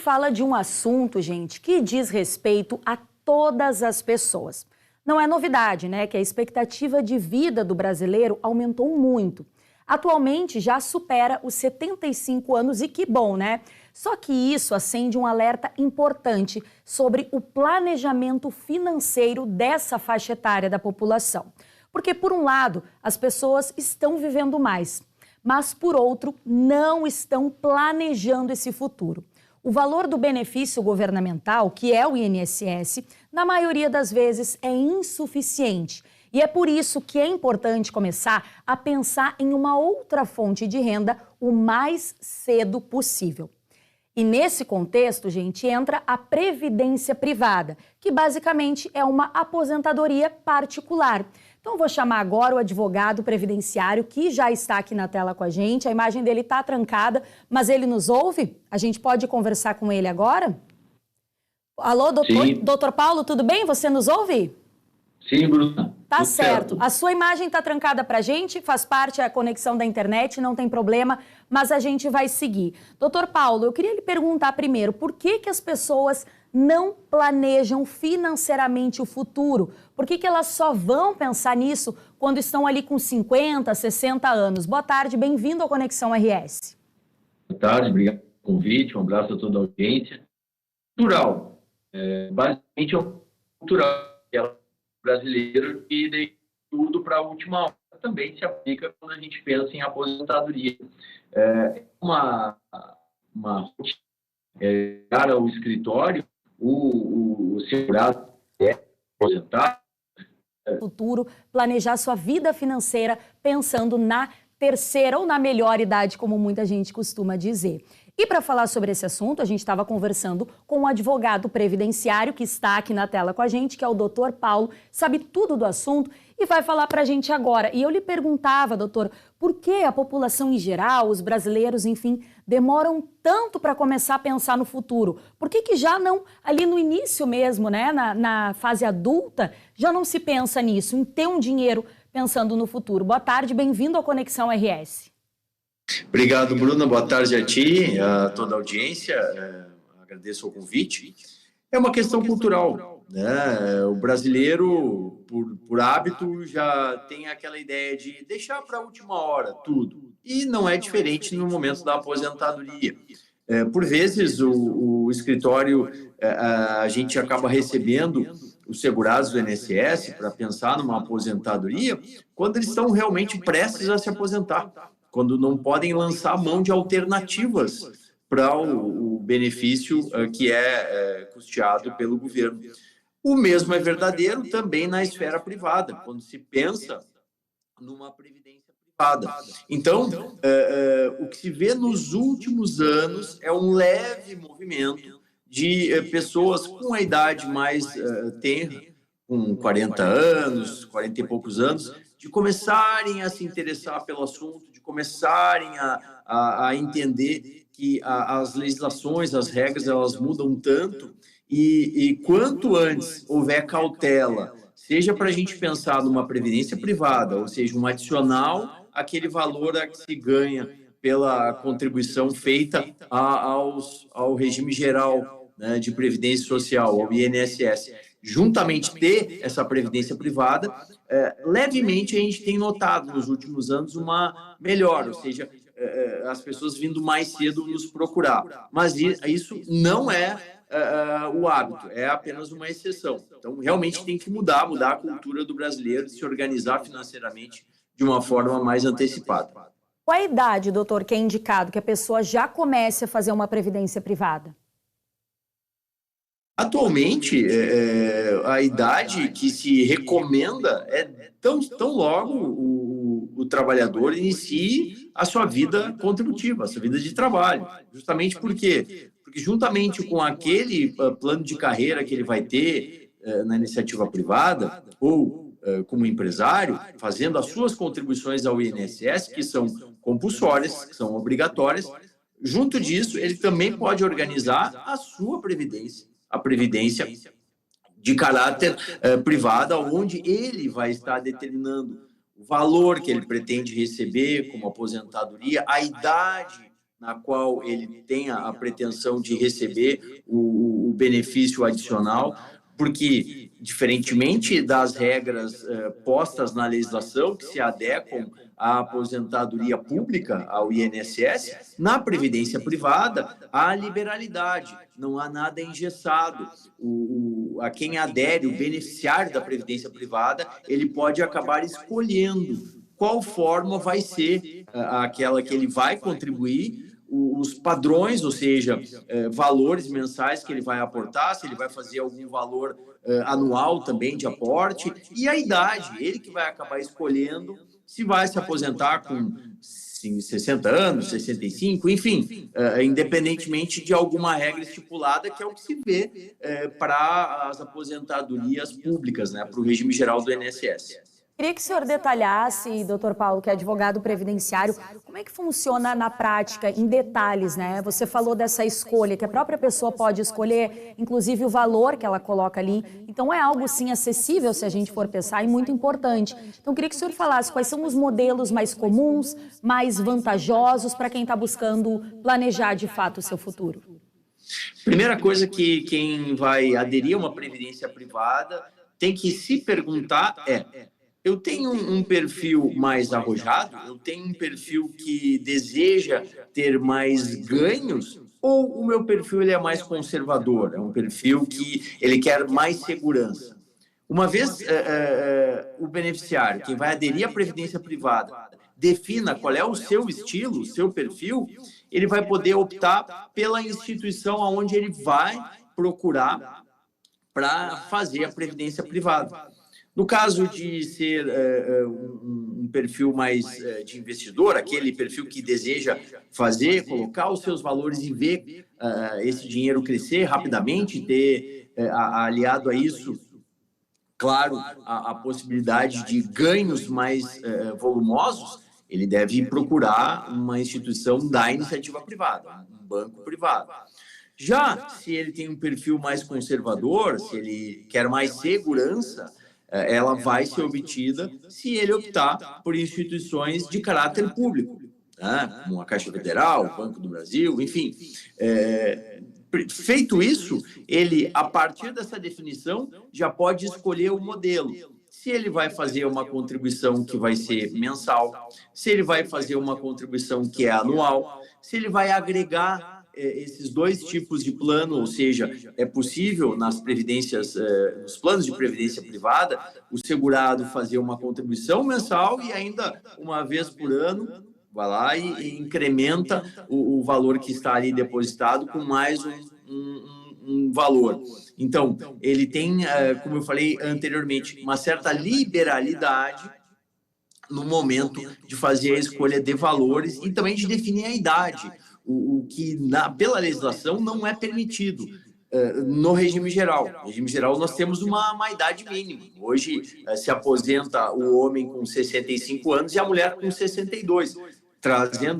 fala de um assunto, gente, que diz respeito a todas as pessoas. Não é novidade, né, que a expectativa de vida do brasileiro aumentou muito. Atualmente já supera os 75 anos e que bom, né? Só que isso acende um alerta importante sobre o planejamento financeiro dessa faixa etária da população. Porque, por um lado, as pessoas estão vivendo mais, mas, por outro, não estão planejando esse futuro. O valor do benefício governamental, que é o INSS, na maioria das vezes é insuficiente. E é por isso que é importante começar a pensar em uma outra fonte de renda o mais cedo possível. E nesse contexto, gente, entra a previdência privada, que basicamente é uma aposentadoria particular. Então, eu vou chamar agora o advogado previdenciário, que já está aqui na tela com a gente. A imagem dele está trancada, mas ele nos ouve? A gente pode conversar com ele agora? Alô, doutor Paulo, tudo bem? Você nos ouve? Sim, Bruna. Tá certo. A sua imagem está trancada para a gente, faz parte da conexão da internet, não tem problema, mas a gente vai seguir. Doutor Paulo, eu queria lhe perguntar primeiro, por que as pessoas não planejam financeiramente o futuro? Por que elas só vão pensar nisso quando estão ali com 50, 60 anos? Boa tarde, bem-vindo ao Conexão RS. Boa tarde, obrigado pelo convite, um abraço a toda a audiência. Cultural, basicamente é o cultural brasileiro e de tudo para a última hora também se aplica quando a gente pensa em aposentadoria. Uma para o escritório, o segurado é aposentado. Futuro, planejar sua vida financeira pensando na terceira ou na melhor idade, como muita gente costuma dizer. E para falar sobre esse assunto, a gente estava conversando com um advogado previdenciário que está aqui na tela com a gente, que é o doutor Paulo, sabe tudo do assunto e vai falar para a gente agora. E eu lhe perguntava, doutor, por que a população em geral, os brasileiros, enfim, demoram tanto para começar a pensar no futuro? Por que já não, ali no início mesmo, né, na fase adulta, já não se pensa nisso, em ter um dinheiro pensando no futuro? Boa tarde, bem-vindo ao Conexão RS. Obrigado, Bruna. Boa tarde a ti, a toda a audiência. Agradeço o convite. É uma questão cultural, né? O brasileiro, por hábito, já tem aquela ideia de deixar para a última hora tudo. E não é diferente no momento da aposentadoria. Por vezes, o escritório, a gente acaba recebendo os segurados do INSS para pensar numa aposentadoria quando eles estão realmente prestes a se aposentar, quando não podem lançar mão de alternativas para o benefício que é custeado pelo governo. O mesmo é verdadeiro também na esfera privada, quando se pensa numa previdência privada. Então, o que se vê nos últimos anos é um leve movimento de pessoas com a idade mais tenra, com 40 anos, 40 e poucos anos, de começarem a se interessar pelo assunto, de começarem a entender que as legislações, as regras, elas mudam tanto e quanto antes houver cautela, seja para a gente pensar numa previdência privada, ou seja, um adicional àquele valor a que se ganha pela contribuição feita ao regime geral, né, de previdência social, ao INSS, juntamente ter essa previdência privada, levemente a gente tem notado nos últimos anos uma melhora, ou seja, as pessoas vindo mais cedo nos procurar. Mas isso não é o hábito, é apenas uma exceção. Então, realmente tem que mudar a cultura do brasileiro de se organizar financeiramente de uma forma mais antecipada. Qual a idade, doutor, que é indicado que a pessoa já comece a fazer uma previdência privada? Atualmente, a idade que se recomenda é tão logo o trabalhador inicie a sua vida contributiva, a sua vida de trabalho. Justamente por quê? Porque juntamente com aquele plano de carreira que ele vai ter na iniciativa privada ou como empresário, fazendo as suas contribuições ao INSS, que são compulsórias, que são obrigatórias, junto disso, ele também pode organizar a sua previdência, a previdência de caráter privada, onde ele vai estar determinando o valor que ele pretende receber como aposentadoria, a idade na qual ele tenha a pretensão de receber o benefício adicional, porque, diferentemente das regras postas na legislação, que se adequam à aposentadoria pública, ao INSS, na previdência privada, há liberalidade, não há nada engessado. A quem adere, o beneficiário da previdência privada, ele pode acabar escolhendo qual forma vai ser aquela que ele vai contribuir, os padrões, ou seja, valores mensais que ele vai aportar, se ele vai fazer algum valor anual também de aporte, e a idade, ele que vai acabar escolhendo se vai se aposentar com 60 anos, 65, enfim, independentemente de alguma regra estipulada, que é o que se vê para as aposentadorias públicas, né, para o regime geral do INSS. Queria que o senhor detalhasse, doutor Paulo, que é advogado previdenciário, como é que funciona na prática, em detalhes, né? Você falou dessa escolha, que a própria pessoa pode escolher, inclusive o valor que ela coloca ali. Então, é algo, sim, acessível, se a gente for pensar, e muito importante. Então, queria que o senhor falasse quais são os modelos mais comuns, mais vantajosos para quem está buscando planejar, de fato, o seu futuro. Primeira coisa que quem vai aderir a uma previdência privada tem que se perguntar eu tenho um perfil mais arrojado? Eu tenho um perfil que deseja ter mais ganhos? Ou o meu perfil ele é mais conservador? É um perfil que ele quer mais segurança? Uma vez o beneficiário, quem vai aderir à previdência privada, defina qual é o seu estilo, o seu perfil, ele vai poder optar pela instituição aonde ele vai procurar para fazer a previdência privada. No caso de ser um perfil mais de investidor, aquele perfil que deseja fazer, colocar os seus valores e ver esse dinheiro crescer rapidamente, ter aliado a isso, claro, a possibilidade de ganhos mais volumosos, ele deve procurar uma instituição da iniciativa privada, um banco privado. Já se ele tem um perfil mais conservador, se ele quer mais segurança, ela vai ser obtida se ele optar por instituições de caráter público, né? Como a Caixa Federal, o Banco do Brasil, enfim. Feito isso, ele, a partir dessa definição, já pode escolher o modelo. Se ele vai fazer uma contribuição que vai ser mensal, se ele vai fazer uma contribuição que é anual, se ele vai agregar esses dois tipos de plano, ou seja, é possível nas previdências, nos planos de previdência privada, o segurado fazer uma contribuição mensal e ainda uma vez por ano vai lá e incrementa o valor que está ali depositado com mais um valor. Então, ele tem, como eu falei anteriormente, uma certa liberalidade no momento de fazer a escolha de valores e também de definir a idade, o que pela legislação não é permitido no regime geral. No regime geral nós temos uma idade mínima. Hoje se aposenta o homem com 65 anos e a mulher com 62.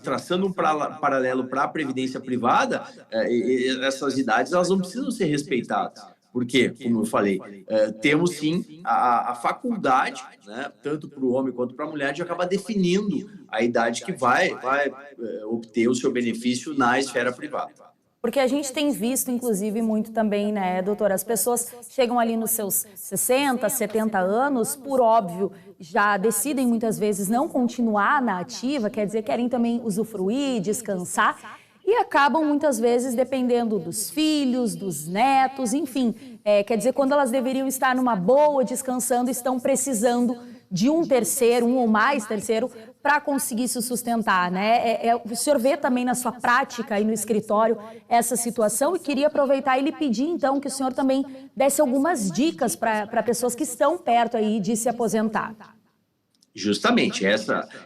Traçando um paralelo para a previdência privada, essas idades elas não precisam ser respeitadas. Porque, como eu falei, temos sim a faculdade, né, tanto para o homem quanto para a mulher, de acabar definindo a idade que vai obter o seu benefício na esfera privada. Porque a gente tem visto, inclusive, muito também, né, doutora? As pessoas chegam ali nos seus 60, 70 anos, por óbvio, já decidem muitas vezes não continuar na ativa, quer dizer, querem também usufruir, descansar, e acabam muitas vezes dependendo dos filhos, dos netos, enfim. Quer dizer, quando elas deveriam estar numa boa, descansando, estão precisando de um terceiro, um ou mais terceiro, para conseguir se sustentar, né? O senhor vê também na sua prática aí no escritório essa situação e queria aproveitar e lhe pedir, então, que o senhor também desse algumas dicas para pessoas que estão perto aí de se aposentar. Justamente,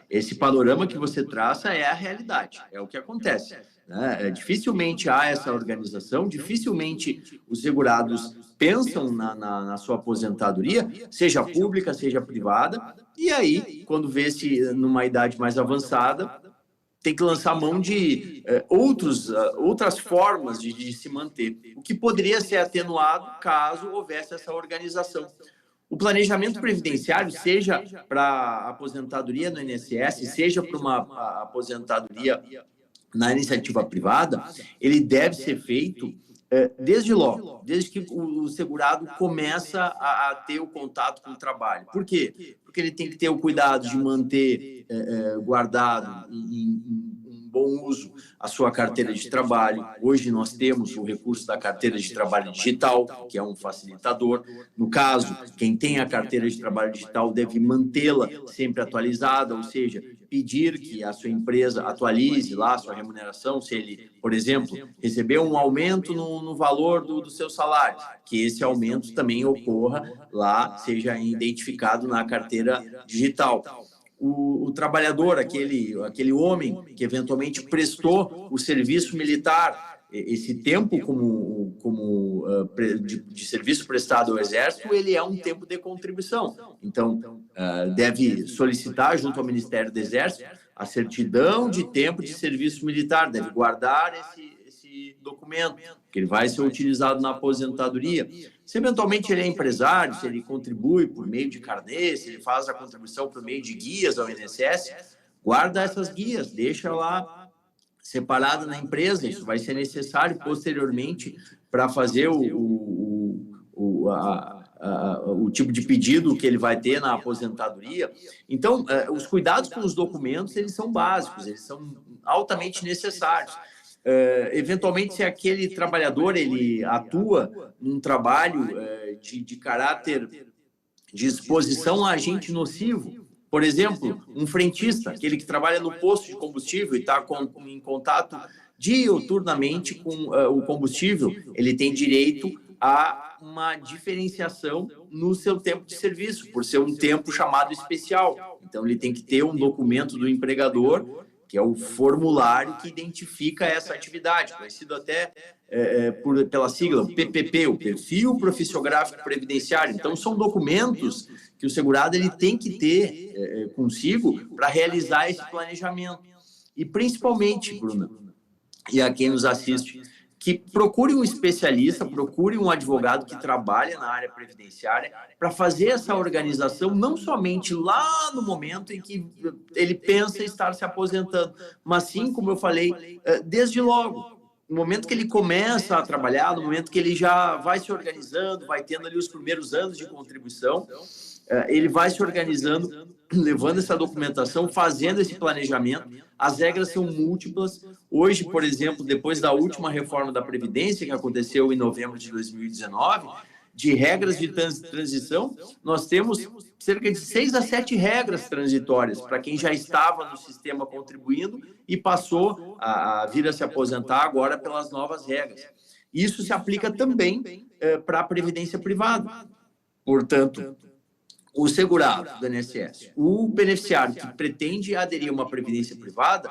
esse panorama que você traça é a realidade, é o que acontece. Né? Dificilmente há essa organização, dificilmente os segurados pensam na sua aposentadoria, seja pública, seja privada, e aí, quando vê-se numa idade mais avançada, tem que lançar mão de outras formas de se manter, o que poderia ser atenuado caso houvesse essa organização. O planejamento previdenciário, seja para aposentadoria no INSS, seja para uma aposentadoria na iniciativa privada, ele deve ser feito desde logo, desde que o segurado começa a ter o contato com o trabalho. Por quê? Porque ele tem que ter o cuidado de manter guardado em bom uso a sua carteira de trabalho. Hoje nós temos o recurso da carteira de trabalho digital, que é um facilitador. No caso, quem tem a carteira de trabalho digital deve mantê-la sempre atualizada, ou seja, pedir que a sua empresa atualize lá a sua remuneração, se ele, por exemplo, recebeu um aumento no valor do seu salário, que esse aumento também ocorra lá, seja identificado na carteira digital. O trabalhador, aquele homem que eventualmente prestou o serviço militar, esse tempo de serviço prestado ao Exército, ele é um tempo de contribuição. Então, deve solicitar junto ao Ministério do Exército a certidão de tempo de serviço militar, deve guardar esse documento, que ele vai ser utilizado na aposentadoria. Se eventualmente ele é empresário, se ele contribui por meio de carnê, se ele faz a contribuição por meio de guias ao INSS, guarda essas guias, deixa lá separada na empresa. Isso vai ser necessário posteriormente para fazer o tipo de pedido que ele vai ter na aposentadoria. Então, os cuidados com os documentos, eles são básicos, eles são altamente necessários. Eventualmente, se aquele trabalhador ele atua num trabalho de caráter de exposição a agente nocivo, por exemplo, um frentista, aquele que trabalha no posto de combustível e está em contato diuturnamente com o combustível, ele tem direito a uma diferenciação no seu tempo de serviço, por ser um tempo chamado especial. Então, ele tem que ter um documento do empregador, que é o formulário que identifica essa atividade, conhecido até pela sigla PPP, o Perfil Profissiográfico Previdenciário. Então, são documentos que o segurado ele tem que ter consigo para realizar esse planejamento. E, principalmente, Bruna, e a quem nos assiste, que procure um especialista, procure um advogado que trabalha na área previdenciária para fazer essa organização, não somente lá no momento em que ele pensa em estar se aposentando, mas sim, como eu falei, desde logo. No momento que ele começa a trabalhar, no momento que ele já vai se organizando, vai tendo ali os primeiros anos de contribuição, ele vai se organizando, levando essa documentação, fazendo esse planejamento. As regras são múltiplas. Hoje, por exemplo, depois da última reforma da Previdência, que aconteceu em novembro de 2019, de regras de transição, nós temos cerca de 6 a 7 regras transitórias para quem já estava no sistema contribuindo e passou a vir a se aposentar agora pelas novas regras. Isso se aplica também para a Previdência privada. Portanto, o segurado do INSS, o beneficiário que pretende aderir a uma previdência privada,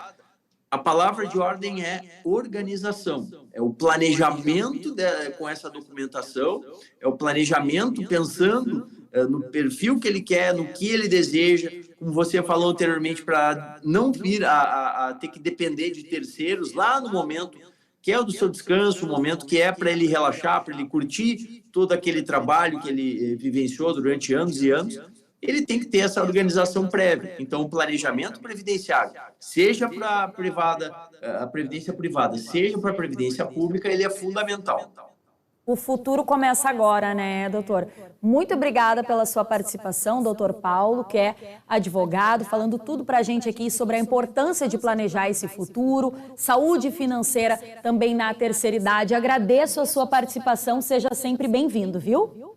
a palavra de ordem é organização, é o planejamento com essa documentação, é o planejamento pensando no perfil que ele quer, no que ele deseja, como você falou anteriormente, para não vir a ter que depender de terceiros lá no momento que é o do seu descanso, o momento que é para ele relaxar, para ele curtir todo aquele trabalho que ele vivenciou durante anos e anos, ele tem que ter essa organização prévia. Então, o planejamento previdenciário, seja para a previdência privada, seja para a previdência pública, ele é fundamental. O futuro começa agora, né, doutor? Muito obrigada pela sua participação, doutor Paulo, que é advogado, falando tudo para a gente aqui sobre a importância de planejar esse futuro, saúde financeira também na terceira idade. Agradeço a sua participação, seja sempre bem-vindo, viu?